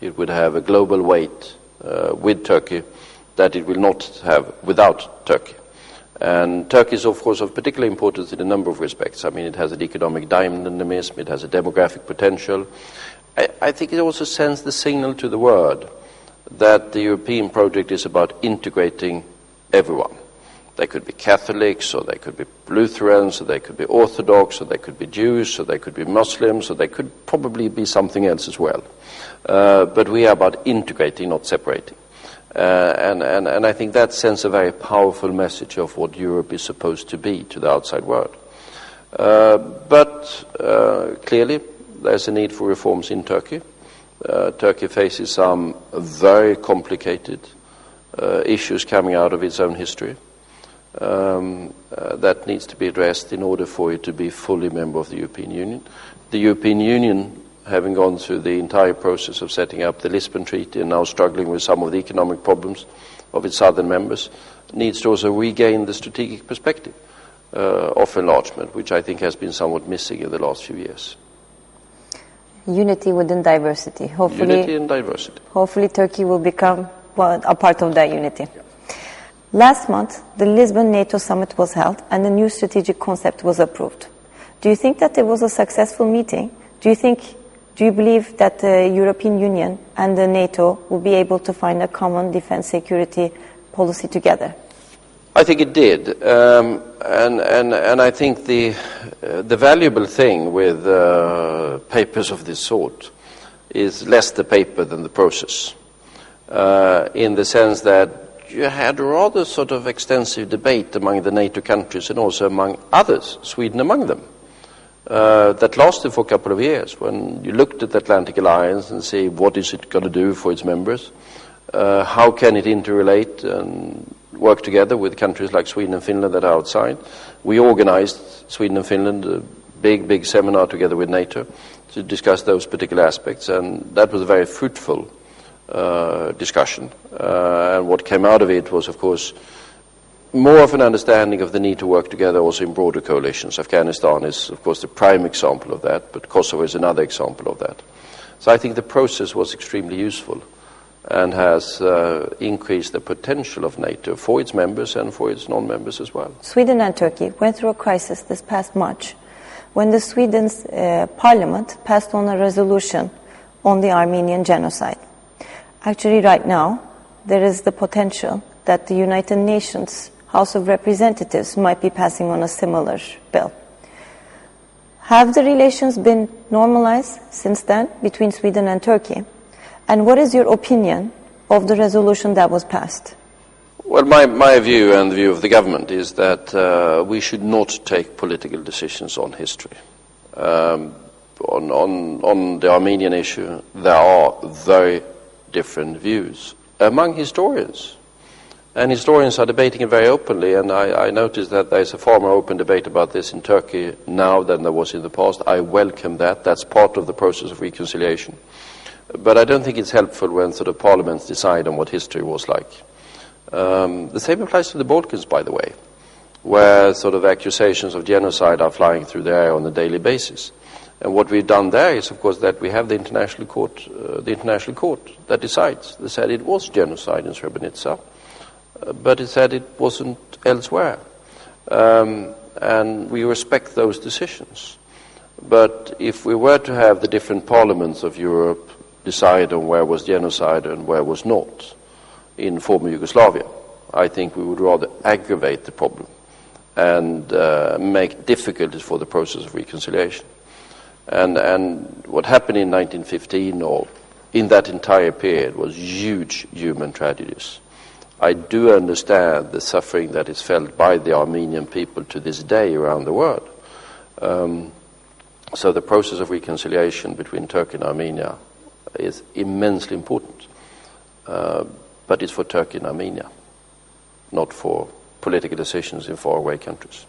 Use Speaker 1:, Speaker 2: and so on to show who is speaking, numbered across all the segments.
Speaker 1: It would have a global weight with Turkey that it will not have without Turkey. And Turkey is, of course, of particular importance in a number of respects. I mean, it has an economic dynamism, it has a demographic potential. I think it also sends the signal to the world that the European project is about integrating everyone. They could be Catholics, or they could be Lutherans, or they could be Orthodox, or they could be Jews, or they could be Muslims, or they could probably be something else as well. But we are about integrating, not separating. And I think that sends a very powerful message of what Europe is supposed to be to the outside world. But clearly, there's a need for reforms in Turkey. Turkey faces some very complicated issues coming out of its own history that needs to be addressed in order for it to be fully member of the European Union. The European Union, having gone through the entire process of setting up the Lisbon Treaty and now struggling with some of the economic problems of its southern members, needs to also regain the strategic perspective of enlargement, which I think has been somewhat missing in the last few years.
Speaker 2: Unity within diversity.
Speaker 1: Unity in diversity.
Speaker 2: Hopefully Turkey will become a part of that unity. Yeah. Last month, the Lisbon NATO summit was held and the new strategic concept was approved. Do you think that it was a successful meeting? Do you believe that the European Union and the NATO will be able to find a common defense security policy together?
Speaker 1: I think it did, and I think the valuable thing with papers of this sort is less the paper than the process, in the sense that you had a rather sort of extensive debate among the NATO countries and also among others, Sweden among them, that lasted for a couple of years, when you looked at the Atlantic Alliance and see what is it going to do for its members, how can it interrelate and work together with countries like Sweden and Finland that are outside. We organized, Sweden and Finland, a big seminar together with NATO to discuss those particular aspects, and that was a very fruitful discussion. And what came out of it was, of course, more of an understanding of the need to work together also in broader coalitions. Afghanistan is, of course, the prime example of that, but Kosovo is another example of that. So I think the process was extremely useful and has increased the potential of NATO for its members and for its non-members as well.
Speaker 2: Sweden and Turkey went through a crisis this past March when the Sweden's parliament passed on a resolution on the Armenian genocide. Actually, right now, there is the potential that the United Nations House of Representatives might be passing on a similar bill. Have the relations been normalized since then between Sweden and Turkey? And what is your opinion of the resolution that was passed?
Speaker 1: Well, my view and the view of the government is that we should not take political decisions on history. On the Armenian issue, there are very different views among historians. And historians are debating it very openly, and I noticed that there is a far more open debate about this in Turkey now than there was in the past. I welcome that. That's part of the process of reconciliation. But I don't think it's helpful when sort of parliaments decide on what history was like. The same applies to the Balkans, by the way, where sort of accusations of genocide are flying through the air on a daily basis. And what we've done there is, of course, that we have the international court that decides. They said it was genocide in Srebrenica, but it said it wasn't elsewhere. And we respect those decisions. But if we were to have the different parliaments of Europe decide on where was genocide and where was not in former Yugoslavia, I think we would rather aggravate the problem and make difficulties for the process of reconciliation. And what happened in 1915 or in that entire period was huge human tragedies. I do understand the suffering that is felt by the Armenian people to this day around the world. So the process of reconciliation between Turkey and Armenia is immensely important. But it's for Turkey and Armenia, not for political decisions in faraway countries.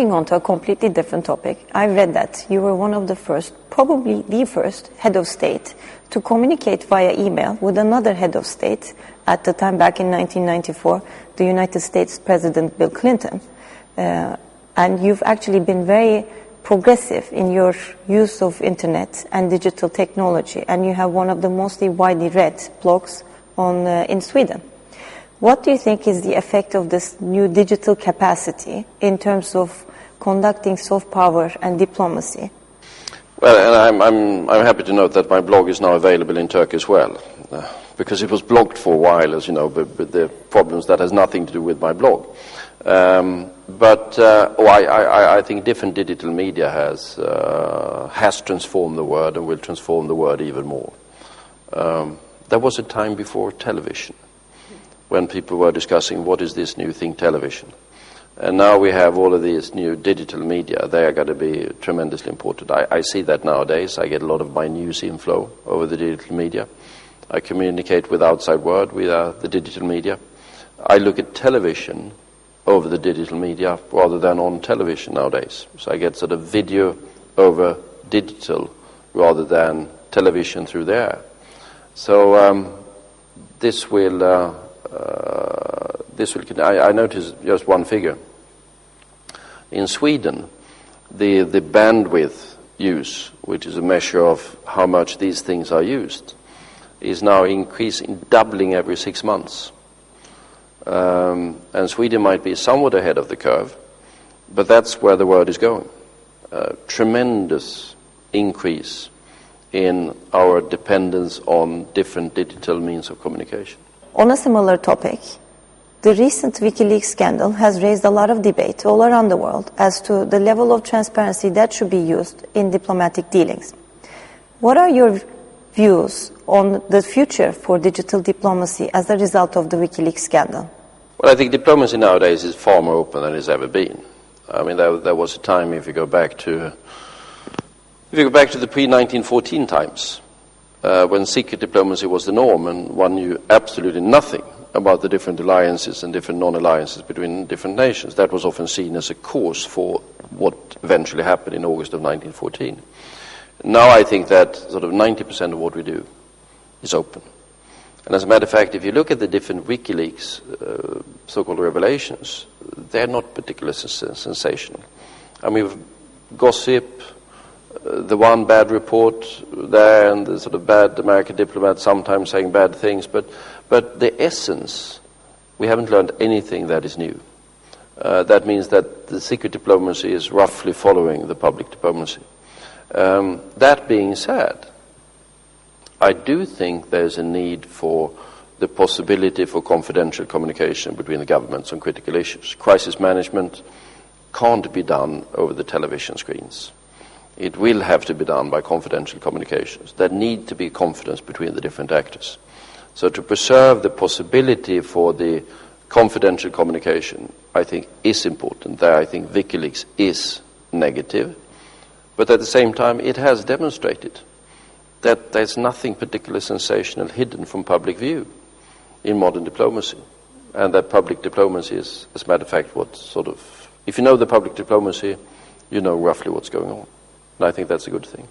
Speaker 2: moving on to a completely different topic, I read that you were one of the first, probably the first, head of state to communicate via email with another head of state, at the time back in 1994, the United States President Bill Clinton. And you've actually been very progressive in your use of internet and digital technology, and you have one of the most widely read blogs in Sweden. What do you think is the effect of this new digital capacity in terms of conducting soft power and diplomacy?
Speaker 1: Well, and I'm happy to note that my blog is now available in Turkey as well, because it was blocked for a while, as you know, but the problems that has nothing to do with my blog. I think different digital media has transformed the world and will transform the world even more. There was a time before television when people were discussing what is this new thing, television. And now we have all of these new digital media. They are going to be tremendously important. I see that nowadays. I get a lot of my news inflow over the digital media. I communicate with outside world with the digital media. I look at television over the digital media rather than on television nowadays. So I get sort of video over digital rather than television through the air. So this will I noticed just one figure. In Sweden, the bandwidth use, which is a measure of how much these things are used, is now increasing, doubling every 6 months. And Sweden might be somewhat ahead of the curve, but that's where the world is going. Tremendous increase in our dependence on different digital means of communication.
Speaker 2: On a similar topic, the recent WikiLeaks scandal has raised a lot of debate all around the world as to the level of transparency that should be used in diplomatic dealings. What are your views on the future for digital diplomacy as a result of the WikiLeaks scandal?
Speaker 1: Well, I think diplomacy nowadays is far more open than it's ever been. I mean, there was a time, if you go back to the pre-1914 times, when secret diplomacy was the norm and one knew absolutely nothing about the different alliances and different non-alliances between different nations. That was often seen as a cause for what eventually happened in August of 1914. Now I think that sort of 90% of what we do is open. And as a matter of fact, if you look at the different WikiLeaks so-called revelations, they're not particularly sensational. I mean, gossip, the one bad report there, and the sort of bad American diplomat sometimes saying bad things, but the essence, we haven't learned anything that is new. That means that the secret diplomacy is roughly following the public diplomacy. That being said, I do think there's a need for the possibility for confidential communication between the governments on critical issues. Crisis management can't be done over the television screens. It will have to be done by confidential communications. There need to be confidence between the different actors. So to preserve the possibility for the confidential communication, I think, is important. There, I think WikiLeaks is negative. But at the same time, it has demonstrated that there's nothing particularly sensational hidden from public view in modern diplomacy. And that public diplomacy is, as a matter of fact, what sort of... If you know the public diplomacy, you know roughly what's going on. And I think that's a good thing.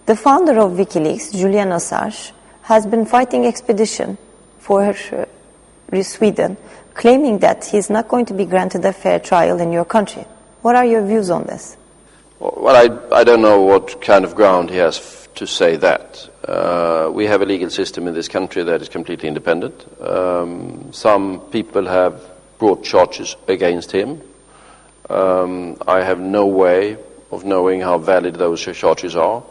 Speaker 2: The founder of WikiLeaks, Julian Assange, has been fighting expedition for Sweden, claiming that he's not going to be granted a fair trial in your country. What are your views on this?
Speaker 1: Well, I don't know what kind of ground he has to say that. We have a legal system in this country that is completely independent. Some people have brought charges against him. I have no way of knowing how valid those charges are.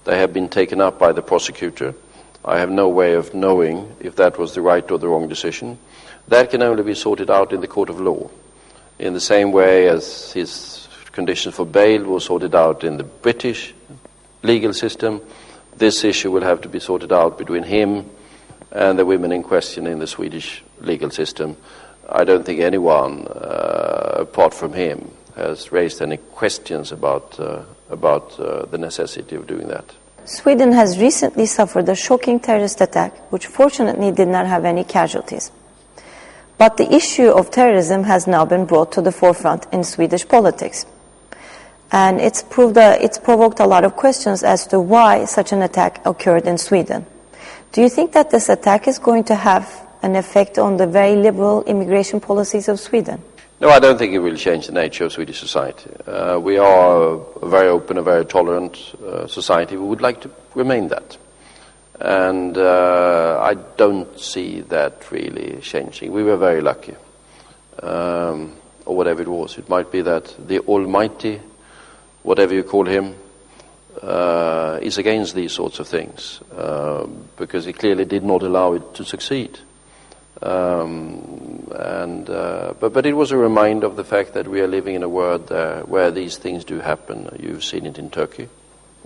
Speaker 1: They have been taken up by the prosecutor. I have no way of knowing if that was the right or the wrong decision. That can only be sorted out in the court of law, in the same way as his conditions for bail was sorted out in the British legal system. This issue will have to be sorted out between him and the women in question in the Swedish legal system. I don't think anyone, apart from him, has raised any questions about the necessity of doing that.
Speaker 2: Sweden has recently suffered a shocking terrorist attack, which fortunately did not have any casualties. But the issue of terrorism has now been brought to the forefront in Swedish politics. And it's provoked a lot of questions as to why such an attack occurred in Sweden. Do you think that this attack is going to have an effect on the very liberal immigration policies of Sweden?
Speaker 1: No, I don't think it will change the nature of Swedish society. We are a very open, a very tolerant society. We would like to remain that. And I don't see that really changing. We were very lucky, or whatever it was. It might be that the Almighty, whatever you call him, is against these sorts of things, because he clearly did not allow it to succeed. But it was a reminder of the fact that we are living in a world where these things do happen. You've seen it in Turkey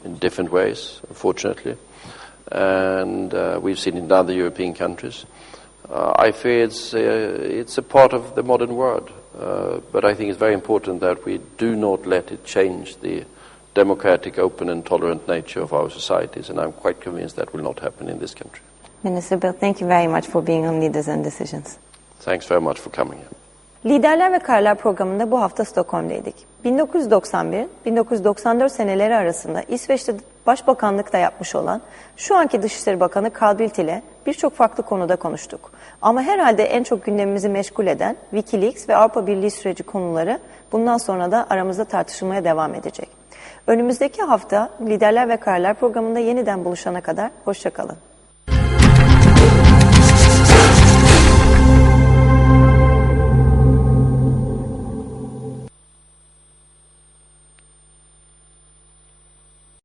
Speaker 1: in different ways, unfortunately, and we've seen it in other European countries. I fear it's a part of the modern world, but I think it's very important that we do not let it change the democratic, open and tolerant nature of our societies, and I'm quite convinced that will not happen in this country.
Speaker 2: Minister Bildt, thank you very much for being on Leaders and Decisions.
Speaker 1: Thanks very much for coming here.
Speaker 2: Liderler ve Kararlar programında bu hafta Stockholm'daydık. 1991-1994 seneleri arasında İsveç'te Başbakanlıkta yapmış olan şu anki Dışişleri Bakanı Carl Bildt ile birçok farklı konuda konuştuk. Ama herhalde en çok gündemimizi meşgul eden Wikileaks ve Avrupa Birliği süreci konuları bundan sonra da aramızda tartışılmaya devam edecek. Önümüzdeki hafta Liderler ve Kararlar programında yeniden buluşana kadar hoşça kalın.